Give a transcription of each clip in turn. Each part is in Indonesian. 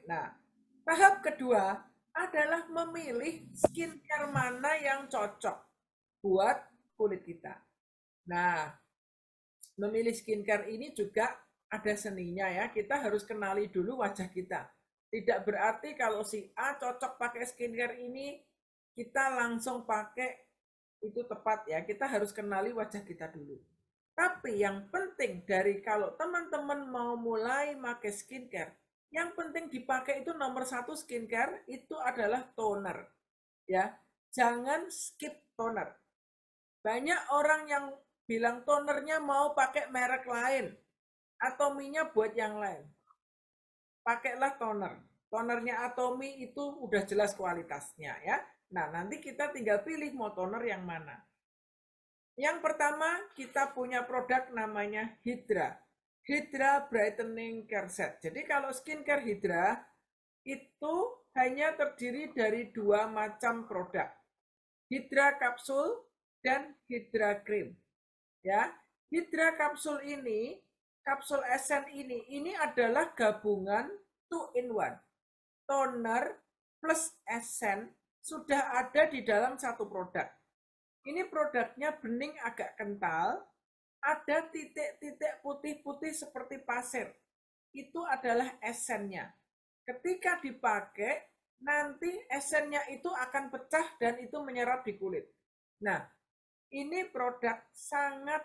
Nah, tahap kedua adalah memilih skincare mana yang cocok buat kulit kita. Nah, memilih skincare ini juga ada seninya ya. Kita harus kenali dulu wajah kita. Tidak berarti kalau si A cocok pakai skincare ini, kita langsung pakai itu tepat ya. Kita harus kenali wajah kita dulu. Tapi yang penting dari kalau teman-teman mau mulai pakai skincare, yang penting dipakai itu nomor satu skincare itu adalah toner. Ya, jangan skip toner. Banyak orang yang bilang tonernya mau pakai merek lain atau minyak buat yang lain. Pakailah toner. Tonernya Atomi itu udah jelas kualitasnya ya. Nah, nanti kita tinggal pilih mau toner yang mana. Yang pertama, kita punya produk namanya Hydra. Hydra Brightening Care Set. Jadi kalau skincare Hydra itu hanya terdiri dari dua macam produk. Hydra kapsul dan Hydra cream. Ya, Hydra kapsul ini, kapsul esen ini adalah gabungan 2 in 1. Toner plus esen sudah ada di dalam satu produk. Ini produknya bening agak kental, ada titik-titik putih-putih seperti pasir. Itu adalah esennya. Ketika dipakai, nanti esennya itu akan pecah dan itu menyerap di kulit. Nah, ini produk sangat,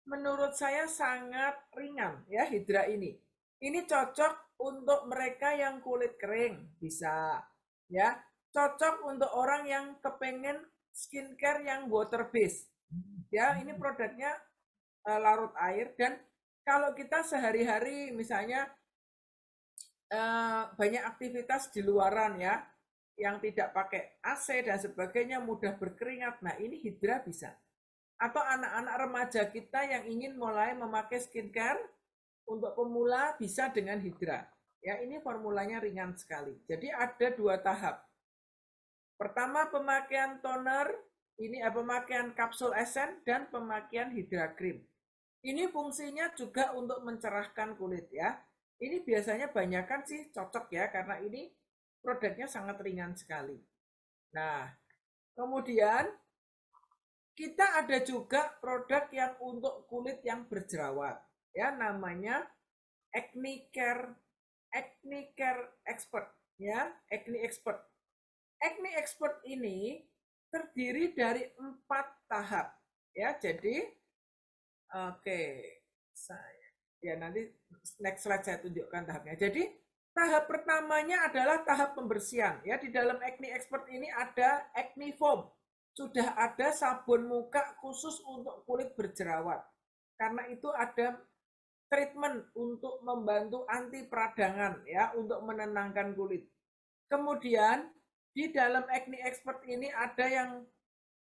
menurut saya sangat ringan ya, Hydra ini. Ini cocok untuk mereka yang kulit kering, bisa ya. Cocok untuk orang yang kepengen skincare yang water based. Ya, ini produknya larut air dan kalau kita sehari-hari misalnya banyak aktivitas di luaran ya, yang tidak pakai AC dan sebagainya mudah berkeringat. Nah, ini Hydra bisa. Atau anak-anak remaja kita yang ingin mulai memakai skincare untuk pemula bisa dengan Hydra. Ya, ini formulanya ringan sekali. Jadi ada dua tahap. Pertama pemakaian toner, ini pemakaian kapsul esen dan pemakaian Hydra cream. Ini fungsinya juga untuk mencerahkan kulit ya. Ini biasanya banyakan sih cocok ya karena ini produknya sangat ringan sekali. Nah, kemudian kita ada juga produk yang untuk kulit yang berjerawat ya, namanya Acne Care Expert ya, Acne Expert. Acne Expert ini terdiri dari 4 tahap ya. Jadi oke, saya ya nanti next slide saya tunjukkan tahapnya. Jadi tahap pertamanya adalah tahap pembersihan ya. Di dalam Acne Expert ini ada acne foam. Sudah ada sabun muka khusus untuk kulit berjerawat. Karena itu ada treatment untuk membantu anti peradangan ya, untuk menenangkan kulit. Kemudian di dalam Acne Expert ini ada yang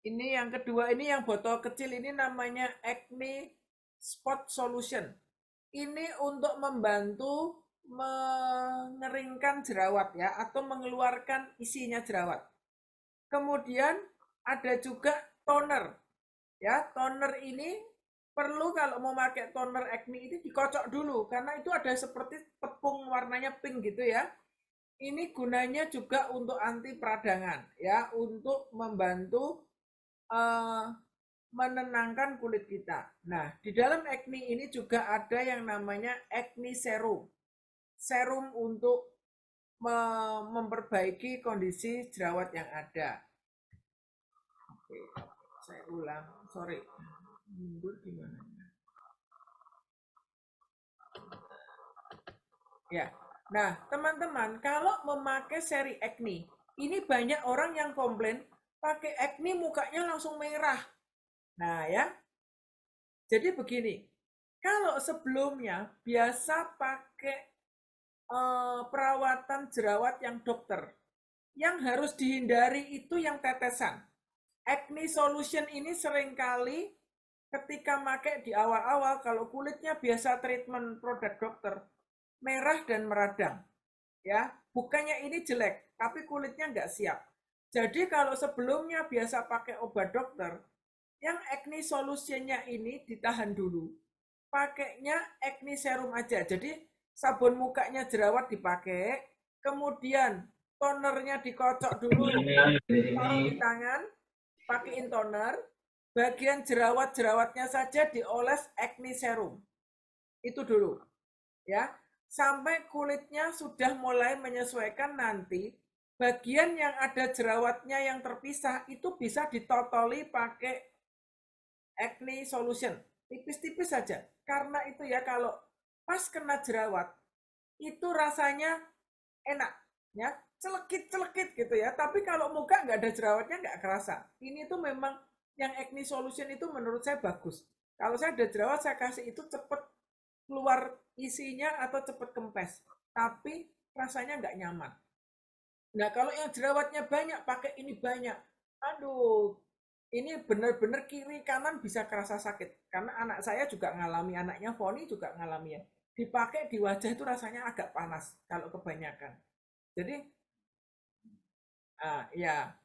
ini yang kedua, ini yang botol kecil ini namanya Acne Spot Solution. Ini untuk membantu mengeringkan jerawat ya, atau mengeluarkan isinya jerawat. Kemudian ada juga toner. Ya, toner ini perlu kalau mau pakai toner acne ini dikocok dulu karena itu ada seperti tepung warnanya pink gitu ya. Ini gunanya juga untuk anti peradangan ya, untuk membantu menenangkan kulit kita. Nah, di dalam acne ini juga ada yang namanya acne serum. Serum untuk memperbaiki kondisi jerawat yang ada. Oke, saya ulang. Sorry. Mundur gimana? Ya. Nah, teman-teman, kalau memakai seri acne, ini banyak orang yang komplain pakai acne mukanya langsung merah. Nah, ya. Jadi begini, kalau sebelumnya biasa pakai perawatan jerawat yang dokter, yang harus dihindari itu yang tetesan. Acne Solution ini seringkali ketika pakai di awal-awal, kalau kulitnya biasa treatment produk dokter, merah dan meradang. Ya, bukannya ini jelek, tapi kulitnya nggak siap. Jadi kalau sebelumnya biasa pakai obat dokter, yang acne solutionnya ini ditahan dulu. Pakainya acne serum aja. Jadi sabun mukanya jerawat dipakai, kemudian tonernya dikocok dulu, taruh di tangan, pakaiin toner, bagian jerawat-jerawatnya saja dioles acne serum. Itu dulu, ya. Sampai kulitnya sudah mulai menyesuaikan, nanti bagian yang ada jerawatnya yang terpisah itu bisa ditotoli pakai acne solution. Tipis-tipis saja. Karena itu ya, kalau pas kena jerawat, itu rasanya enak, ya, celekit-celekit gitu ya. Tapi kalau muka nggak ada jerawatnya nggak kerasa. Ini tuh memang yang acne solution itu menurut saya bagus. Kalau saya ada jerawat, saya kasih itu cepet keluar isinya atau cepet kempes. Tapi rasanya nggak nyaman. Nah, kalau yang jerawatnya banyak, pakai ini banyak. Aduh, ini benar-benar kiri kanan bisa kerasa sakit. Karena anak saya juga ngalami, anaknya Foni juga ngalami ya. Dipakai di wajah itu rasanya agak panas kalau kebanyakan. Jadi, ya,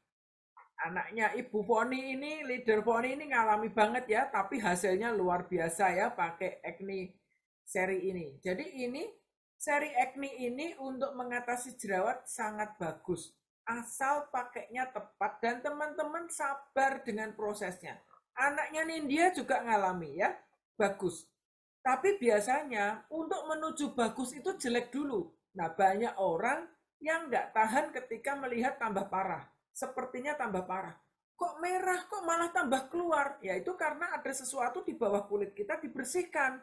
anaknya Ibu Foni ini, leader Foni ini ngalami banget ya, tapi hasilnya luar biasa ya pakai acne seri ini. Jadi ini seri acne ini untuk mengatasi jerawat sangat bagus. Asal pakainya tepat dan teman-teman sabar dengan prosesnya. Anaknya Nindya juga ngalami ya, bagus. Tapi biasanya untuk menuju bagus itu jelek dulu. Nah, banyak orang yang nggak tahan ketika melihat tambah parah. Sepertinya tambah parah. Kok merah, kok malah tambah keluar? Ya itu karena ada sesuatu di bawah kulit kita dibersihkan.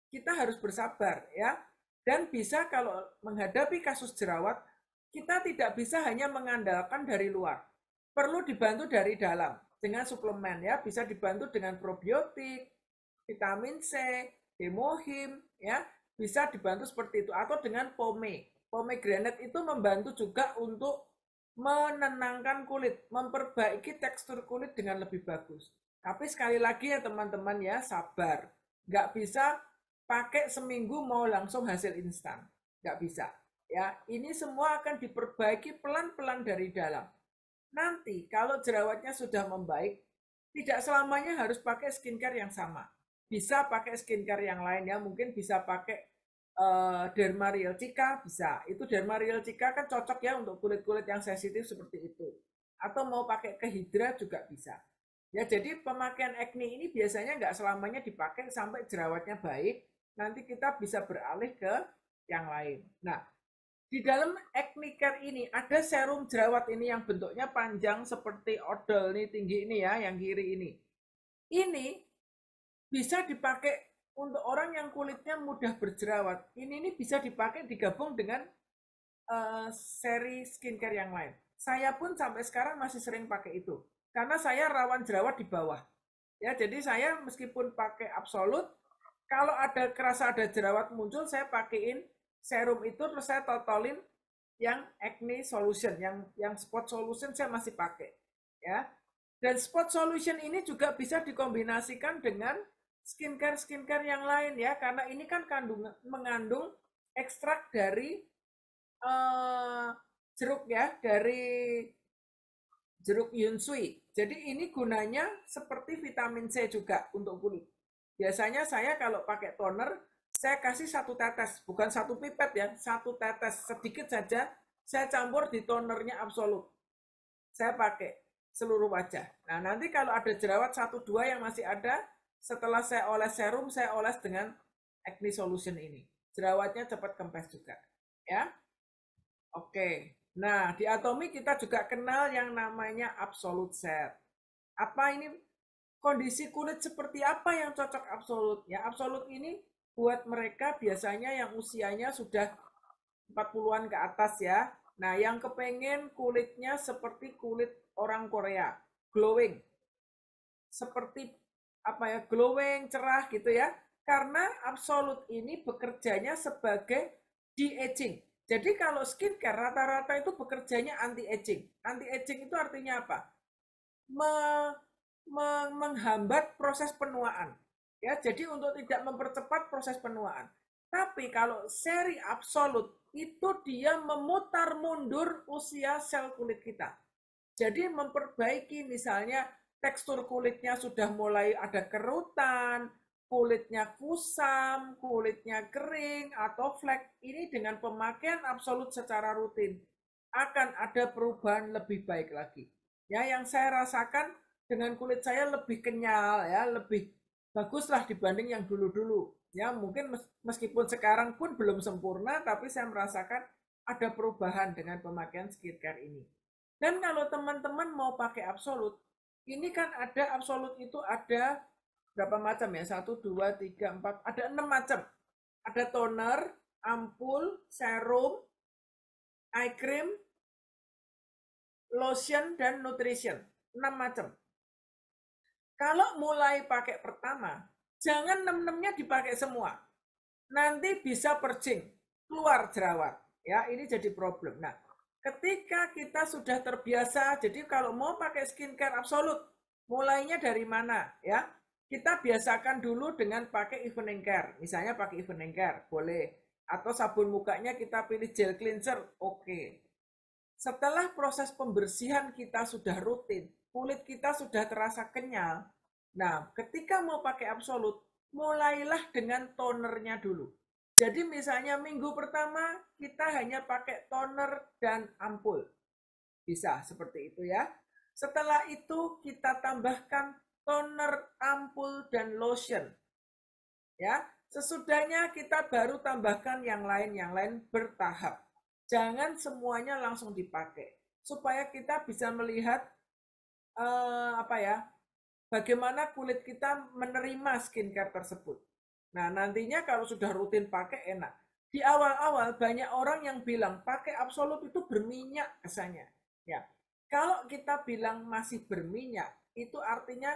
Kita harus bersabar ya. Dan bisa kalau menghadapi kasus jerawat, kita tidak bisa hanya mengandalkan dari luar. Perlu dibantu dari dalam dengan suplemen ya, bisa dibantu dengan probiotik, vitamin C, hemohim ya, bisa dibantu seperti itu, atau dengan pomegranate itu membantu juga untuk menenangkan kulit, memperbaiki tekstur kulit dengan lebih bagus. Tapi sekali lagi ya teman-teman ya, sabar. Nggak bisa pakai seminggu mau langsung hasil instan. Nggak bisa. Ya, ini semua akan diperbaiki pelan-pelan dari dalam. Nanti kalau jerawatnya sudah membaik, tidak selamanya harus pakai skincare yang sama. Bisa pakai skincare yang lain ya, mungkin bisa pakai Derma Real Chica, bisa. Itu Derma Real Chica kan cocok ya untuk kulit-kulit yang sensitif seperti itu. Atau mau pakai ke Hydra juga bisa. Ya, jadi pemakaian acne ini biasanya nggak selamanya dipakai sampai jerawatnya baik. Nanti kita bisa beralih ke yang lain. Nah, di dalam acne care ini ada serum jerawat ini yang bentuknya panjang seperti odol nih, tinggi ini ya, yang kiri ini. Ini bisa dipakai untuk orang yang kulitnya mudah berjerawat. Ini bisa dipakai digabung dengan seri skincare yang lain. Saya pun sampai sekarang masih sering pakai itu. Karena saya rawan jerawat di bawah. Ya, jadi saya meskipun pakai Absolut, kalau ada kerasa ada jerawat muncul, saya pakaiin serum itu, terus saya totolin yang acne solution, yang spot solution saya masih pakai. Ya. Dan spot solution ini juga bisa dikombinasikan dengan skincare yang lain ya, karena ini kan mengandung ekstrak dari jeruk ya, dari jeruk yunsui. Jadi ini gunanya seperti vitamin C juga untuk kulit. Biasanya saya kalau pakai toner, saya kasih 1 tetes, bukan 1 pipet ya, 1 tetes, sedikit saja, saya campur di tonernya Absolut. Saya pakai seluruh wajah. Nah, nanti kalau ada jerawat 1-2 yang masih ada, setelah saya oles serum, saya oles dengan acne solution ini. Jerawatnya cepat kempes juga. Ya, oke. Nah, di Atomi kita juga kenal yang namanya Absolute Set. Apa ini, kondisi kulit seperti apa yang cocok Absolut? Ya, Absolut ini buat mereka biasanya yang usianya sudah 40-an ke atas ya. Nah, yang kepengen kulitnya seperti kulit orang Korea, glowing. Seperti apa ya, glowing, cerah gitu ya. Karena Absolut ini bekerjanya sebagai de-aging. Jadi kalau skincare rata-rata itu bekerjanya anti-aging. Anti-aging itu artinya apa? Menghambat proses penuaan. Ya, jadi untuk tidak mempercepat proses penuaan. Tapi kalau seri Absolut itu dia memutar mundur usia sel kulit kita. Jadi memperbaiki misalnya tekstur kulitnya sudah mulai ada kerutan, kulitnya kusam, kulitnya kering, atau flek, ini dengan pemakaian absolut secara rutin akan ada perubahan lebih baik lagi. Ya, yang saya rasakan dengan kulit saya lebih kenyal, ya, lebih baguslah dibanding yang dulu-dulu. Ya, mungkin meskipun sekarang pun belum sempurna, tapi saya merasakan ada perubahan dengan pemakaian skincare ini. Dan kalau teman-teman mau pakai absolut, ini kan ada absolut itu ada berapa macam ya? 1, 2, 3, 4, ada 6 macam. Ada toner, ampul, serum, eye cream, lotion, dan nutrition. 6 macam. Kalau mulai pakai pertama, jangan 6-6-nya dipakai semua. Nanti bisa percing, keluar jerawat. Ya, ini jadi problem. Nah, ketika kita sudah terbiasa, jadi kalau mau pakai skincare absolut, mulainya dari mana? Ya, kita biasakan dulu dengan pakai evening care. Misalnya pakai evening care, boleh. Atau sabun mukanya kita pilih gel cleanser, oke. Setelah proses pembersihan kita sudah rutin, kulit kita sudah terasa kenyal. Nah, ketika mau pakai absolut, mulailah dengan tonernya dulu. Jadi misalnya minggu pertama kita hanya pakai toner dan ampul. Bisa seperti itu ya. Setelah itu kita tambahkan toner, ampul, dan lotion. Ya, sesudahnya kita baru tambahkan yang lain bertahap. Jangan semuanya langsung dipakai supaya kita bisa melihat apa ya, bagaimana kulit kita menerima skincare tersebut. Nah, nantinya kalau sudah rutin pakai enak. Di awal-awal banyak orang yang bilang pakai absolut itu berminyak kesannya. Ya. Kalau kita bilang masih berminyak, itu artinya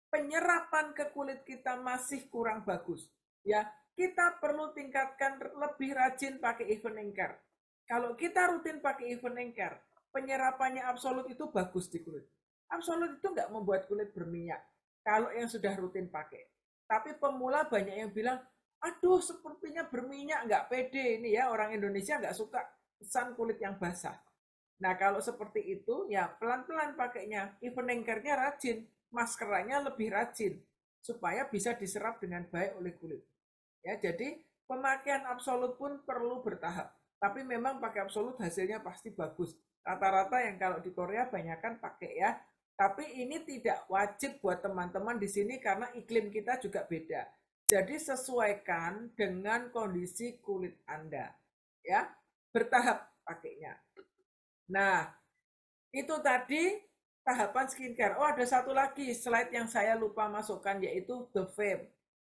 penyerapan ke kulit kita masih kurang bagus. Ya, kita perlu tingkatkan lebih rajin pakai evening care. Kalau kita rutin pakai evening care, penyerapannya absolut itu bagus di kulit. Absolut itu nggak membuat kulit berminyak kalau yang sudah rutin pakai. Tapi pemula banyak yang bilang, aduh sepertinya berminyak, nggak pede ini ya, orang Indonesia nggak suka kesan kulit yang basah. Nah kalau seperti itu ya pelan-pelan pakainya, evening care-nya rajin, maskerannya lebih rajin, supaya bisa diserap dengan baik oleh kulit. Ya, jadi pemakaian absolut pun perlu bertahap. Tapi memang pakai absolut hasilnya pasti bagus. Rata-rata yang kalau di Korea banyak kan pakai ya. Tapi ini tidak wajib buat teman-teman di sini karena iklim kita juga beda. Jadi sesuaikan dengan kondisi kulit Anda. Ya, bertahap pakainya. Nah, itu tadi tahapan skincare. Oh, ada satu lagi slide yang saya lupa masukkan yaitu The Fame.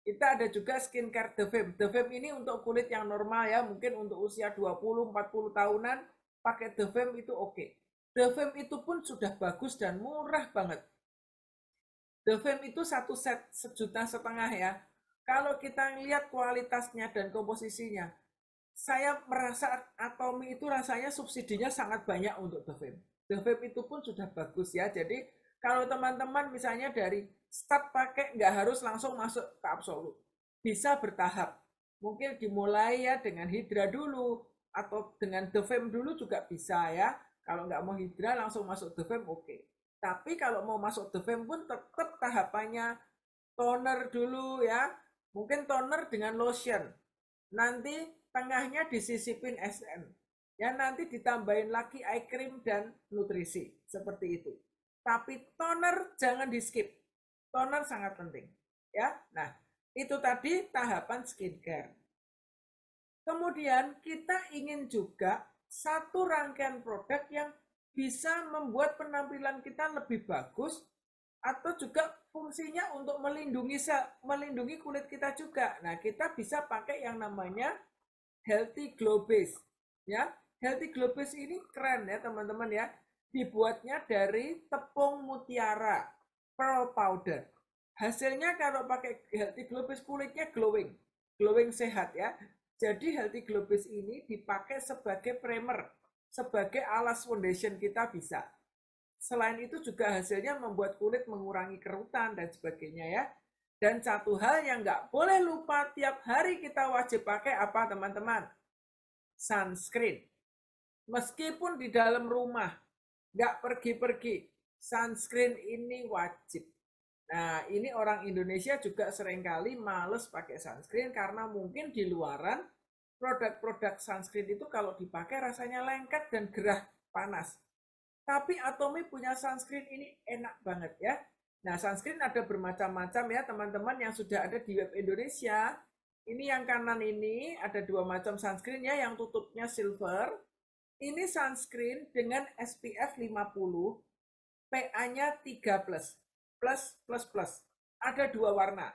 Kita ada juga skincare The Fame. The Fame ini untuk kulit yang normal ya, mungkin untuk usia 20-40 tahunan pakai The Fame itu oke. The Fame itu pun sudah bagus dan murah banget. The Fame itu satu set 1,5 juta ya. Kalau kita lihat kualitasnya dan komposisinya, saya merasa Atomy itu rasanya subsidinya sangat banyak untuk The Fame. The Fame itu pun sudah bagus ya. Jadi kalau teman-teman misalnya dari start pakai nggak harus langsung masuk ke absolut. Bisa bertahap. Mungkin dimulai ya dengan Hydra dulu atau dengan The Fame dulu juga bisa ya. Kalau nggak mau Hydra langsung masuk The Fame oke. Tapi kalau mau masuk The Fame pun tetap tahapannya toner dulu ya. Mungkin toner dengan lotion. Nanti tengahnya disisipin SN. Ya nanti ditambahin lagi eye cream dan nutrisi. Seperti itu. Tapi toner jangan di skip. Toner sangat penting. Ya, nah itu tadi tahapan skincare. Kemudian kita ingin juga satu rangkaian produk yang bisa membuat penampilan kita lebih bagus atau juga fungsinya untuk melindungi kulit kita juga. Nah, kita bisa pakai yang namanya Healthy Glow Base. Ya, Healthy Glow Base ini keren ya teman-teman ya. Dibuatnya dari tepung mutiara, pearl powder. Hasilnya kalau pakai Healthy Glow Base kulitnya glowing, glowing sehat ya. Jadi Healthy Glow Base ini dipakai sebagai primer, sebagai alas foundation kita bisa. Selain itu juga hasilnya membuat kulit mengurangi kerutan dan sebagainya ya. Dan satu hal yang nggak boleh lupa tiap hari kita wajib pakai apa teman-teman? Sunscreen. Meskipun di dalam rumah, nggak pergi-pergi, sunscreen ini wajib. Nah, ini orang Indonesia juga seringkali males pakai sunscreen karena mungkin di luaran produk-produk sunscreen itu kalau dipakai rasanya lengket dan gerah panas. Tapi Atomy punya sunscreen ini enak banget ya. Nah, sunscreen ada bermacam-macam ya teman-teman yang sudah ada di web Indonesia. Ini yang kanan ini ada 2 macam sunscreen ya, yang tutupnya silver. Ini sunscreen dengan SPF 50, PA-nya 3+. Plus. Ada 2 warna.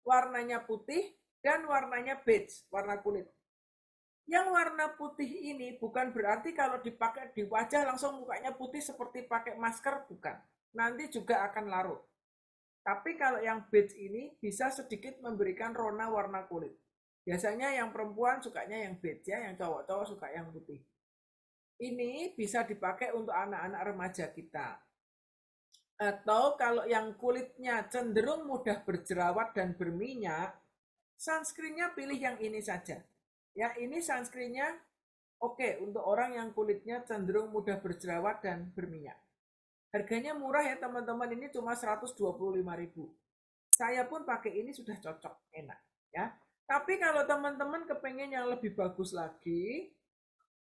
Warnanya putih dan warnanya beige, warna kulit. Yang warna putih ini bukan berarti kalau dipakai di wajah langsung mukanya putih seperti pakai masker, bukan. Nanti juga akan larut. Tapi kalau yang beige ini bisa sedikit memberikan rona warna kulit. Biasanya yang perempuan sukanya yang beige ya, yang cowok-cowok suka yang putih. Ini bisa dipakai untuk anak-anak remaja kita. Atau kalau yang kulitnya cenderung mudah berjerawat dan berminyak, sunscreen-nya pilih yang ini saja. Ya, ini sunscreen-nya oke untuk orang yang kulitnya cenderung mudah berjerawat dan berminyak. Harganya murah ya teman-teman, ini cuma 125.000. Saya pun pakai ini sudah cocok, enak ya. Tapi kalau teman-teman kepengen yang lebih bagus lagi,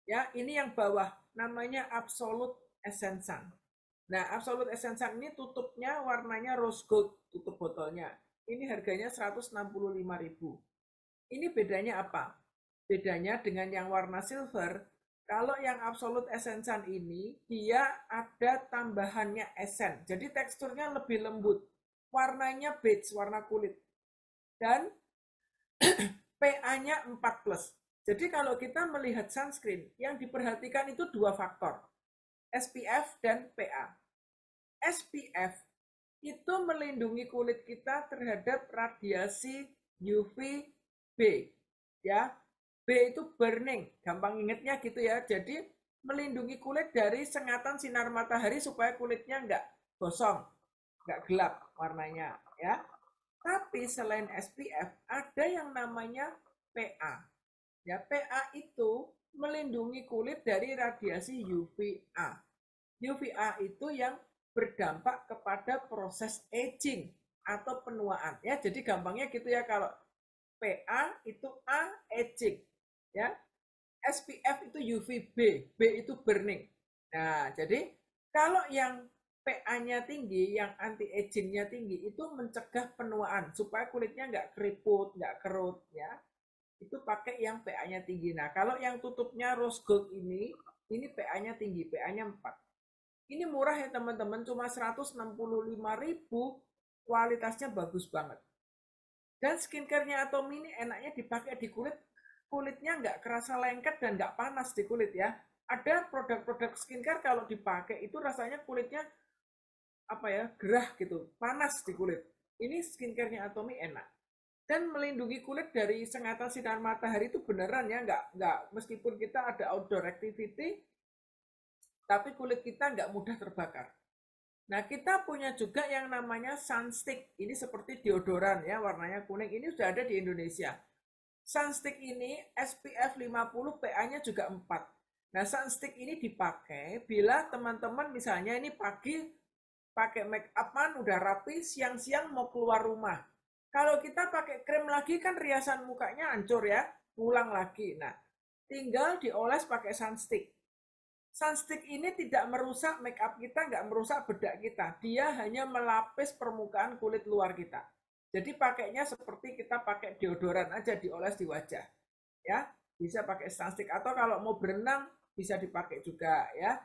ya ini yang bawah namanya Absolute Essence Sun. Nah, Absolute Essence Sun ini tutupnya warnanya rose gold, tutup botolnya. Ini harganya 165.000. Ini bedanya apa? Bedanya dengan yang warna silver, kalau yang Absolute Essence Sun ini, dia ada tambahannya esen. Jadi teksturnya lebih lembut. Warnanya beige, warna kulit. Dan PA-nya 4+. Jadi kalau kita melihat sunscreen, yang diperhatikan itu 2 faktor. SPF dan PA. SPF itu melindungi kulit kita terhadap radiasi UVB. Ya, B itu burning, gampang ingetnya gitu ya. Jadi melindungi kulit dari sengatan sinar matahari supaya kulitnya nggak gosong, nggak gelap warnanya ya. Tapi selain SPF ada yang namanya PA. Ya, PA itu melindungi kulit dari radiasi UVA. UVA itu yang berdampak kepada proses aging atau penuaan ya. Jadi gampangnya gitu ya, kalau PA itu A aging ya. SPF itu UVB, B itu burning. Nah, jadi kalau yang PA-nya tinggi, yang anti agingnya tinggi, itu mencegah penuaan supaya kulitnya nggak keriput, nggak kerut ya. Itu pakai yang PA-nya tinggi. Nah, kalau yang tutupnya rose gold ini PA-nya tinggi, PA-nya 4. Ini murah ya teman-teman, cuma 165.000, kualitasnya bagus banget. Dan skincare-nya Atomy ini enaknya dipakai di kulit, kulitnya nggak kerasa lengket dan nggak panas di kulit ya. Ada produk-produk skincare kalau dipakai itu rasanya kulitnya apa ya, gerah gitu, panas di kulit. Ini skincare-nya Atomy enak. Dan melindungi kulit dari sengatan sinar matahari itu beneran ya, nggak meskipun kita ada outdoor activity, tapi kulit kita nggak mudah terbakar. Nah, kita punya juga yang namanya sunstick. Ini seperti deodoran ya, warnanya kuning. Ini sudah ada di Indonesia. Sunstick ini SPF 50, PA-nya juga 4. Nah, sunstick ini dipakai bila teman-teman misalnya ini pagi pakai make up-an udah rapi, siang-siang mau keluar rumah. Kalau kita pakai krim lagi kan riasan mukanya hancur ya, pulang lagi. Nah, tinggal dioles pakai sunstick. Sunstick ini tidak merusak make up kita, nggak merusak bedak kita. Dia hanya melapis permukaan kulit luar kita. Jadi pakainya seperti kita pakai deodoran aja, dioles di wajah. Ya, bisa pakai sunstick atau kalau mau berenang bisa dipakai juga ya.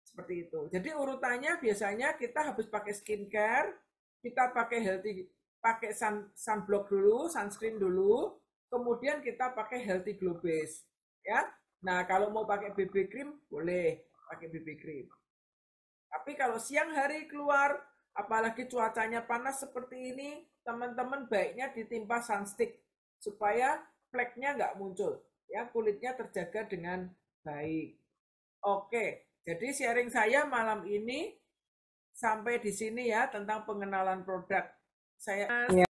Seperti itu. Jadi urutannya biasanya kita habis pakai skincare, kita pakai pakai sunblock dulu, sunscreen dulu, kemudian kita pakai healthy glow base. Ya, nah, kalau mau pakai BB cream, boleh pakai BB cream. Tapi kalau siang hari keluar, apalagi cuacanya panas seperti ini, teman-teman baiknya ditimpa sunstick supaya fleknya nggak muncul. Ya, kulitnya terjaga dengan baik. Oke, jadi sharing saya malam ini sampai di sini ya tentang pengenalan produk. Saya